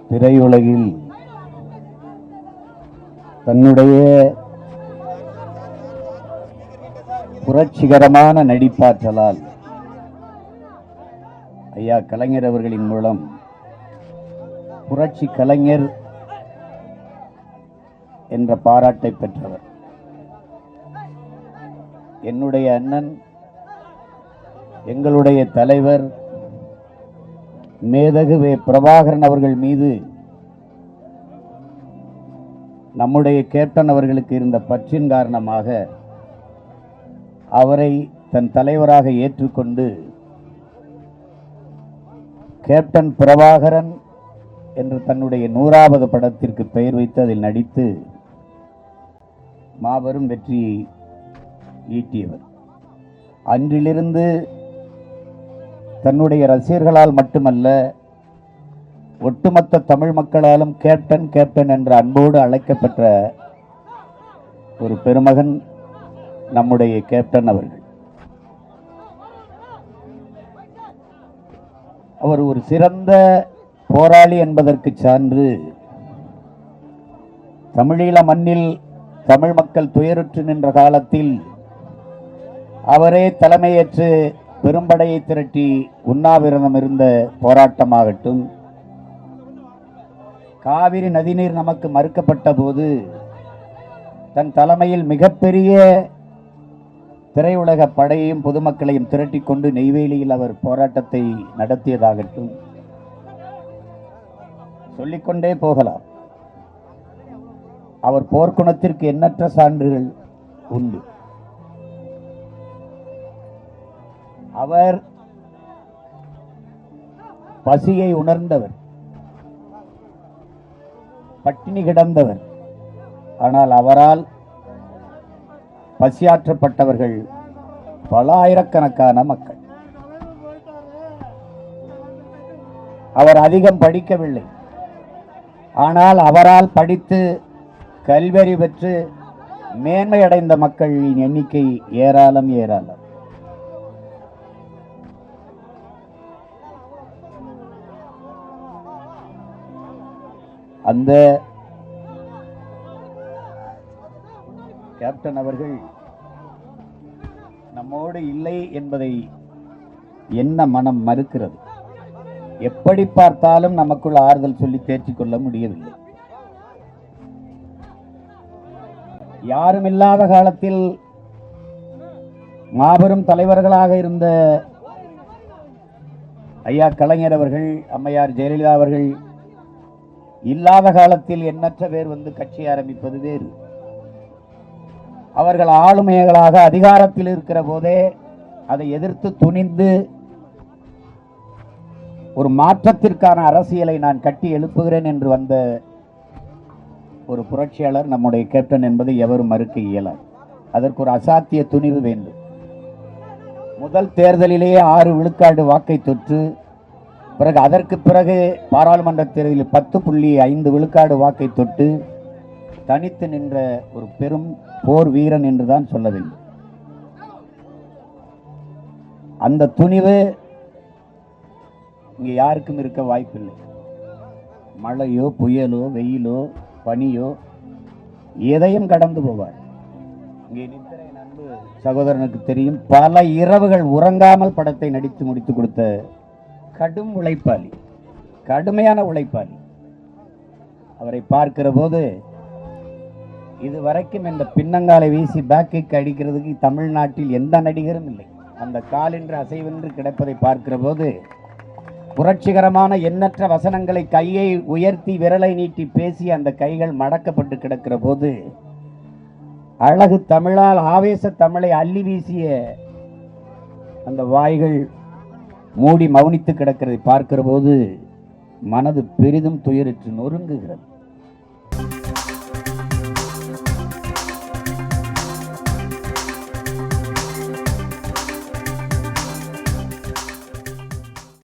திரையுலகில் தன்னுடைய புரட்சிகரமான நடிப்பாற்றலால் ஐயா கலைஞர் அவர்களின் மூலம் புரட்சி கலைஞர் என்ற பாராட்டை பெற்றவர். என்னுடைய அண்ணன், எங்களுடைய தலைவர் மேதகு வே. பிரபாகரன் அவர்கள் மீது நம்முடைய கேப்டன் அவர்களுக்கு இருந்த பற்றின் காரணமாக அவரை தன் தலைவராக ஏற்றுக்கொண்டு கேப்டன் பிரபாகரன் என்று தன்னுடைய 100வது படத்திற்கு பெயர் வைத்து அதில் நடித்து மாபெரும் வெற்றியை ஈட்டியவர். அன்றிலிருந்து தன்னுடைய ரசிகர்களால் மட்டுமல்ல, ஒட்டுமொத்த தமிழ் மக்களாலும் கேப்டன் கேப்டன் என்ற அன்போடு அழைக்கப்பெற்ற ஒரு பெருமகன் நம்முடைய கேப்டன் அவர்கள். அவர் ஒரு சிறந்த போராளி என்பதற்கு சான்று, தமிழீழ மண்ணில் தமிழ் மக்கள் துயருற்று நின்ற காலத்தில் அவரே தலைமையேற்று பெரும்படையை திரட்டி உண்ணாவிரதம் இருந்த போராட்டமாகட்டும், காவிரி நதிநீர் நமக்கு மறுக்கப்பட்ட போது தன் தலைமையில் மிகப்பெரிய திரையுலக படையையும் பொதுமக்களையும் திரட்டி கொண்டு நெய்வேலியில் அவர் போராட்டத்தை நடத்தியதாகட்டும், சொல்லிக்கொண்டே போகலாம். அவர் போர்க்குணத்திற்கு எண்ணற்ற சான்றுகள் உண்டு. அவர் பசியை உணர்ந்தவர், பட்டினி கிடந்தவர். ஆனால் அவரால் பசியாற்றப்பட்டவர்கள் பல ஆயிரக்கணக்கான மக்கள். அவர் அதிகம் படிக்கவில்லை, ஆனால் அவரால் படித்து கல்வியறி பெற்று மேன்மை அடைந்த மக்களின் எண்ணிக்கை ஏராளம் ஏராளம். அந்த கேப்டன் அவர்கள் நம்மோடு இல்லை என்பதை என்ன மனம் மறுக்கிறது? எப்படி பார்த்தாலும் நமக்குள் ஆறுதல் சொல்லி தேர்ச்சிக் கொள்ள முடியவில்லை. யாரும் இல்லாத காலத்தில் மாபெரும் தலைவர்களாக இருந்த ஐயா கலைஞர் அவர்கள், அம்மையார் ஜெயலலிதா அவர்கள் இல்லாத காலத்தில் எண்ணற்ற பேர் வந்து கட்சி ஆரம்பிப்பது வேறு. அவர்கள் ஆளுமைகளாக அதிகாரத்தில் இருக்கிற போதே அதை எதிர்த்து துணிந்து ஒரு மாற்றத்திற்கான அரசியலை நான் கட்டி எழுப்புகிறேன் என்று வந்த ஒரு புரட்சியாளர் நம்முடைய கேப்டன் என்பதை எவரும் மறுக்க இயலாது. அதற்கு ஒரு அசாத்திய துணிவு வேண்டும். முதல் தேர்தலிலேயே 6 விழுக்காடு வாக்கை தொற்று, பிறகு அதற்கு பிறகு பாராளுமன்ற தேர்தலில் 10.5 விழுக்காடு வாக்கை தொட்டு தனித்து நின்ற ஒரு பெரும் போர் வீரன் என்றுதான் சொல்ல வேண்டும். அந்த துணிவு இங்கே யாருக்கும் இருக்க வாய்ப்பில்லை. மழையோ புயலோ வெயிலோ பனியோ எதையும் கடந்து போவார். இங்கே நிற்கிற என் அன்பு சகோதரனுக்கு தெரியும், பல இரவுகள் உறங்காமல் படத்தை நடித்து முடித்து கொடுத்த கடும் உழைப்பாளி, கடுமையான உழைப்பாளி. அவரை பார்க்கிற போது இதுவரைக்கும் இந்த பின்னங்காலை வீசி பேக்கிக்கு அடிக்கிறதுக்கு தமிழ்நாட்டில் எந்த நடிகரும் இல்லை. அந்த காலின்று அசைவென்று கிடப்பதை பார்க்கிற போது புரட்சிகரமான எண்ணற்ற வசனங்களை கையை உயர்த்தி விரலை நீட்டி பேசி அந்த கைகள் மடக்கப்பட்டு கிடக்கிற போது அழகு தமிழால் ஆவேச தமிழை அள்ளி வீசிய அந்த வாய்கள் மூடி மௌனித்து கிடக்கிறதை பார்க்கிற போது மனது பெரிதும் துயரிட்டு நொறுங்குகிறது.